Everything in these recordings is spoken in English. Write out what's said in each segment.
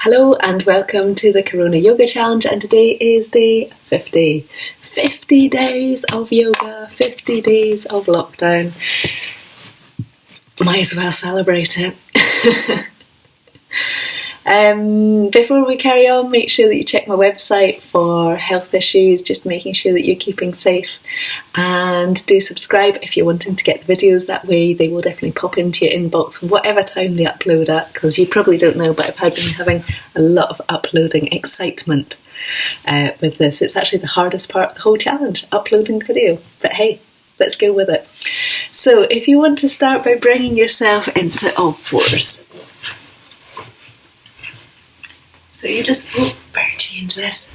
Hello and welcome to the Corona Yoga Challenge, and today is day 50. 50 days of yoga, 50 days of lockdown. Might as well celebrate it. Before we carry on, make sure that you check my website for health issues, just making sure that you're keeping safe, and do subscribe if you're wanting to get the videos. That way they will definitely pop into your inbox whatever time they upload at, because you probably don't know, but I've been having a lot of uploading excitement with this. It's actually the hardest part of the whole challenge, uploading the video, but hey, let's go with it. So if you want to start by bringing yourself into all fours. So you just, better change this.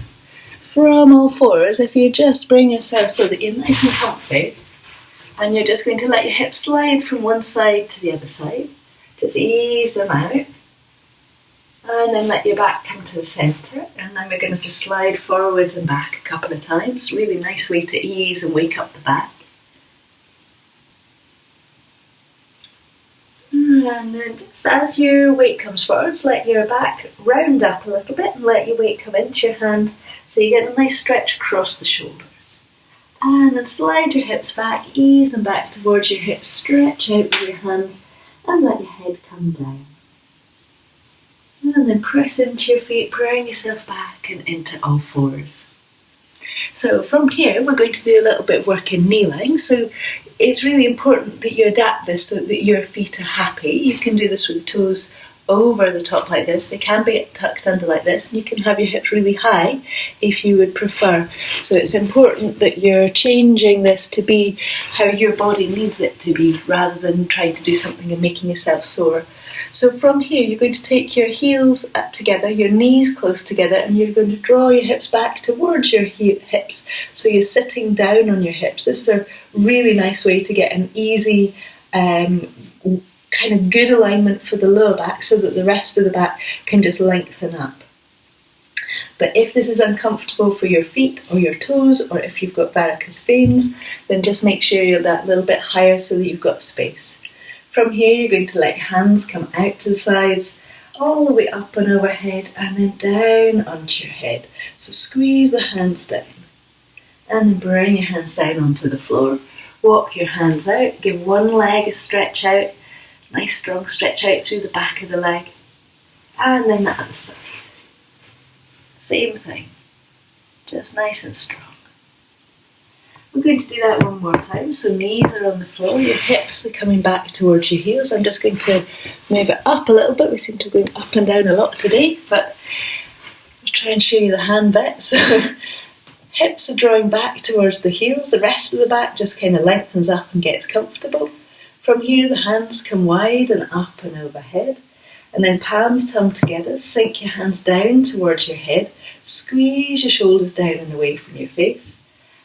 From all fours, if you just bring yourself so that you're nice and comfy, and you're just going to let your hips slide from one side to the other side. Just ease them out. And then let your back come to the centre. And then we're going to just slide forwards and back a couple of times. Really nice way to ease and wake up the back. And then just as your weight comes forwards, let your back round up a little bit and let your weight come into your hand, so you get a nice stretch across the shoulders. And then slide your hips back, ease them back towards your hips, stretch out with your hands and let your head come down. And then press into your feet, bring yourself back and into all fours. So from here we're going to do a little bit of work in kneeling. So it's really important that you adapt this so that your feet are happy. You can do this with the toes over the top like this. They can be tucked under like this, and you can have your hips really high if you would prefer. So it's important that you're changing this to be how your body needs it to be, rather than trying to do something and making yourself sore. So from here you're going to take your heels up together, your knees close together, and you're going to draw your hips back towards your hips. So you're sitting down on your hips. This is a really nice way to get an easy kind of good alignment for the lower back, so that the rest of the back can just lengthen up. But if this is uncomfortable for your feet or your toes, or if you've got varicose veins, then just make sure you're that little bit higher so that you've got space. From here you're going to let your hands come out to the sides, all the way up and overhead, and then down onto your head. So squeeze the hands down, and then bring your hands down onto the floor. Walk your hands out, give one leg a stretch out, nice strong stretch out through the back of the leg, and then the other side. Same thing, just nice and strong. We're going to do that one more time. So knees are on the floor, your hips are coming back towards your heels. I'm just going to move it up a little bit. We seem to be going up and down a lot today, but I'll try and show you the hand bit. So hips are drawing back towards the heels. The rest of the back just kind of lengthens up and gets comfortable. From here the hands come wide and up and overhead. And then palms come together. Sink your hands down towards your head. Squeeze your shoulders down and away from your face.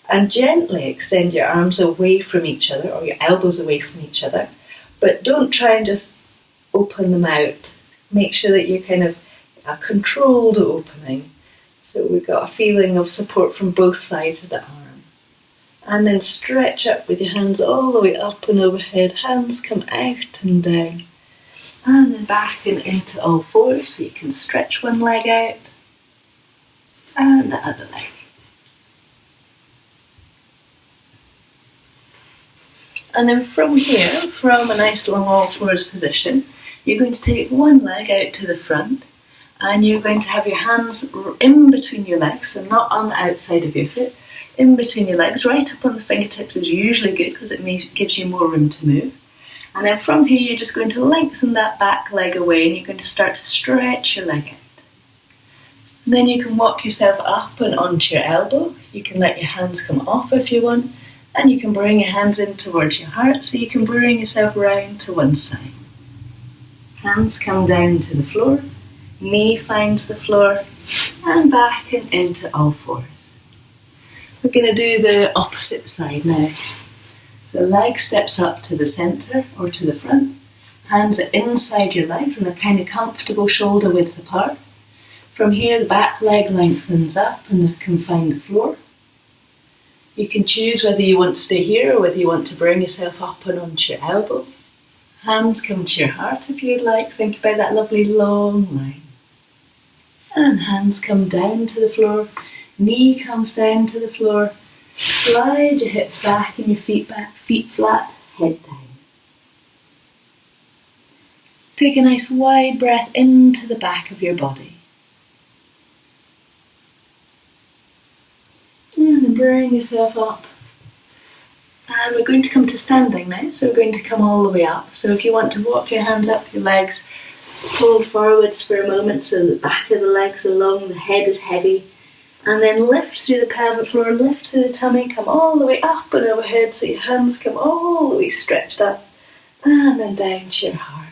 And gently extend your arms away from each other, or your elbows away from each other. But don't try and just open them out. Make sure that you're kind of a controlled opening. So we've got a feeling of support from both sides of the arm. And then stretch up with your hands all the way up and overhead. Hands come out and down. And then back and into all fours. So you can stretch one leg out and the other leg. And then from here, from a nice long all fours position, you're going to take one leg out to the front, and you're going to have your hands in between your legs, so not on the outside of your foot, in between your legs. Right up on the fingertips is usually good because it gives you more room to move. And then from here you're just going to lengthen that back leg away, and you're going to start to stretch your leg out. And then you can walk yourself up and onto your elbow. You can let your hands come off if you want. And you can bring your hands in towards your heart, so you can bring yourself round to one side. Hands come down to the floor, knee finds the floor, and back and into all fours. We're going to do the opposite side now. So leg steps up to the centre or to the front. Hands are inside your legs and they're kind of comfortable shoulder width apart. From here the back leg lengthens up and can find the floor. You can choose whether you want to stay here or whether you want to bring yourself up and onto your elbow. Hands come to your heart if you'd like. Think about that lovely long line. And hands come down to the floor, knee comes down to the floor. Slide your hips back and your feet back, feet flat, head down. Take a nice wide breath into the back of your body. And then bring yourself up. And we're going to come to standing now, so we're going to come all the way up. So if you want to walk your hands up your legs, fold forwards for a moment so the back of the legs are long, the head is heavy. And then lift through the pelvic floor, lift through the tummy, come all the way up and overhead so your hands come all the way stretched up. And then down to your heart.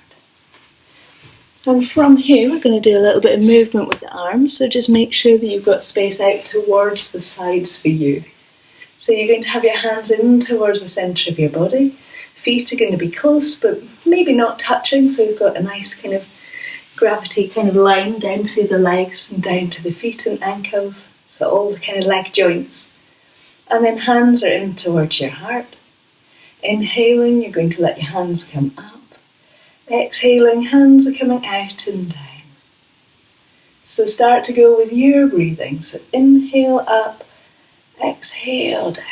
And from here we're going to do a little bit of movement with the arms, so just make sure that you've got space out towards the sides for you. So you're going to have your hands in towards the centre of your body. Feet are going to be close but maybe not touching, so you've got a nice kind of gravity kind of line down through the legs and down to the feet and ankles. So all the kind of leg joints. And then hands are in towards your heart. Inhaling, you're going to let your hands come up. Exhaling, hands are coming out and down. So start to go with your breathing. So inhale up, exhale down.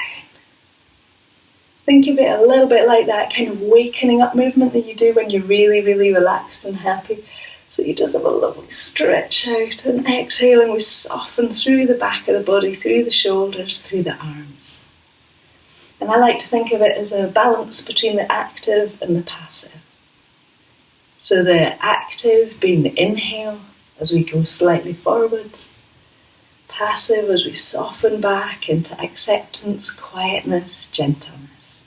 Think of it a little bit like that kind of wakening up movement that you do when you're really, really relaxed and happy. So you just have a lovely stretch out, and exhaling, we soften through the back of the body, through the shoulders, through the arms. And I like to think of it as a balance between the active and the passive. So the active being the inhale as we go slightly forwards, passive as we soften back into acceptance, quietness, gentleness.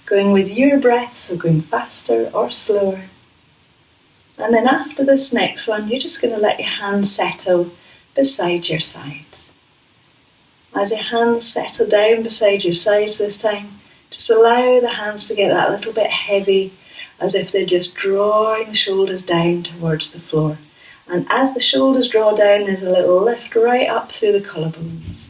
Going with your breath, so going faster or slower. And then after this next one, you're just going to let your hands settle beside your sides. As your hands settle down beside your sides this time, just allow the hands to get that little bit heavy, as if they're just drawing the shoulders down towards the floor. And as the shoulders draw down, there's a little lift right up through the collarbones.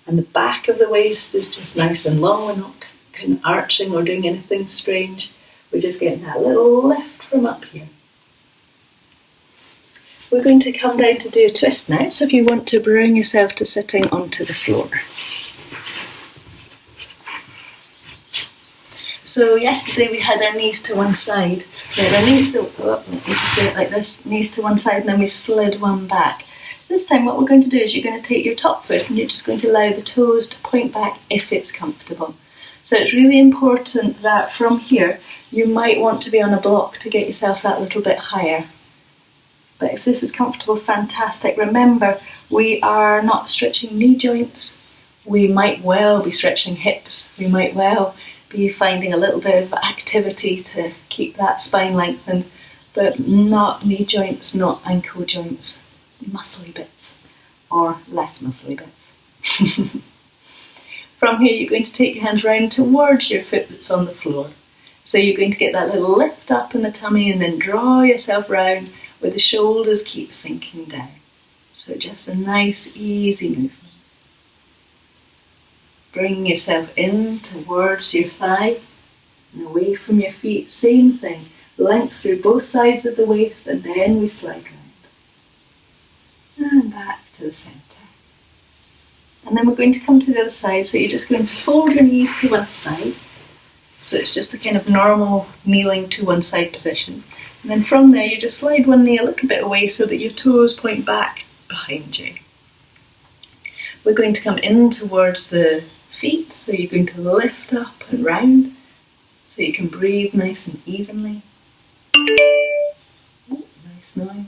And the back of the waist is just nice and long. We're not kind of arching or doing anything strange. We're just getting that little lift from up here. We're going to come down to do a twist now, so if you want to bring yourself to sitting onto the floor. So yesterday we had our knees to one side. We had our knees to, let me just do it like this, knees to one side, and then we slid one back. This time what we're going to do is you're going to take your top foot and you're just going to allow the toes to point back if it's comfortable. So it's really important that from here you might want to be on a block to get yourself that little bit higher. But if this is comfortable, fantastic. Remember, we are not stretching knee joints. We might well be stretching hips. We might well be finding a little bit of activity to keep that spine lengthened, but not knee joints, not ankle joints, muscly bits or less muscly bits. From here, you're going to take your hands round towards your foot that's on the floor. So you're going to get that little lift up in the tummy and then draw yourself round where the shoulders keep sinking down. So just a nice, easy movement. Bringing yourself in towards your thigh and away from your feet. Same thing. Length through both sides of the waist, and then we slide round. And back to the centre. And then we're going to come to the other side. So you're just going to fold your knees to one side. So it's just a kind of normal kneeling to one side position. And then from there you just slide one knee a little bit away so that your toes point back behind you. We're going to come in towards the feet, so you're going to lift up and round so you can breathe nice and evenly. Oh, nice noise.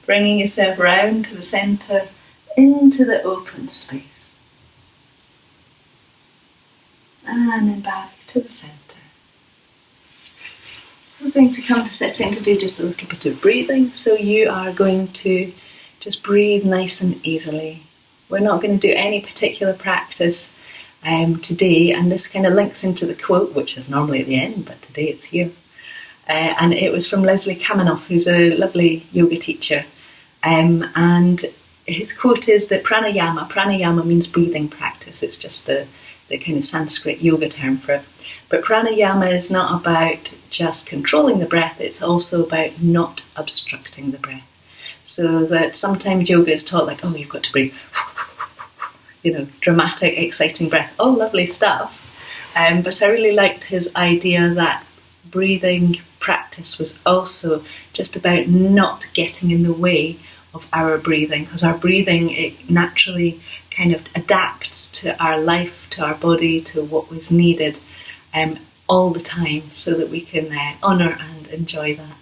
Bringing yourself round to the centre, into the open space. And then back to the centre. We're going to come to sitting to do just a little bit of breathing. So you are going to just breathe nice and easily. We're not going to do any particular practice today, and this kind of links into the quote, which is normally at the end, but today it's here. And it was from Leslie Kaminoff, who's a lovely yoga teacher. And his quote is that pranayama means breathing practice. It's just the kind of Sanskrit yoga term for it. But pranayama is not about just controlling the breath, it's also about not obstructing the breath. So that sometimes yoga is taught like, oh, you've got to breathe, dramatic, exciting breath, all lovely stuff. But I really liked his idea that breathing practice was also just about not getting in the way of our breathing, because our breathing, it naturally kind of adapts to our life, to our body, to what was needed all the time, so that we can honour and enjoy that.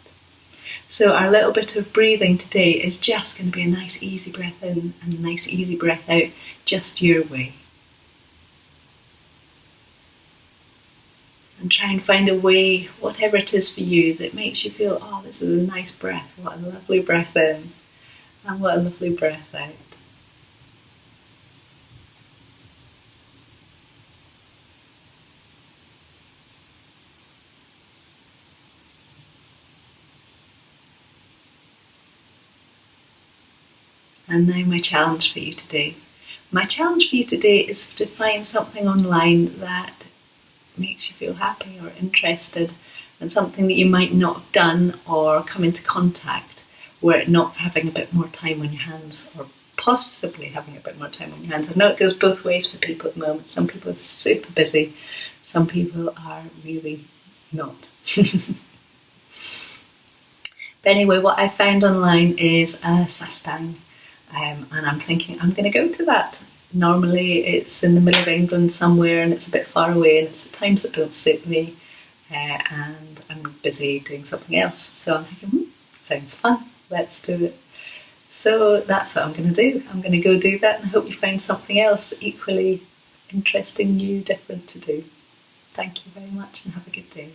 So our little bit of breathing today is just going to be a nice easy breath in and a nice easy breath out, just your way. And try and find a way, whatever it is for you, that makes you feel, oh, this is a nice breath, what a lovely breath in, and what a lovely breath out. And now my challenge for you today. My challenge for you today is to find something online that makes you feel happy or interested, and something that you might not have done or come into contact were it not for having a bit more time on your hands, or possibly having a bit more time on your hands. I know it goes both ways for people at the moment. Some people are super busy, some people are really not. But anyway, what I found online is a sastang, and I'm thinking I'm going to go to that. Normally it's in the middle of England somewhere, and it's a bit far away, and it's at times that don't suit me, and I'm busy doing something else. So I'm thinking, sounds fun, let's do it. So that's what I'm going to do. I'm going to go do that, and I hope you find something else equally interesting, new, different to do. Thank you very much, and have a good day.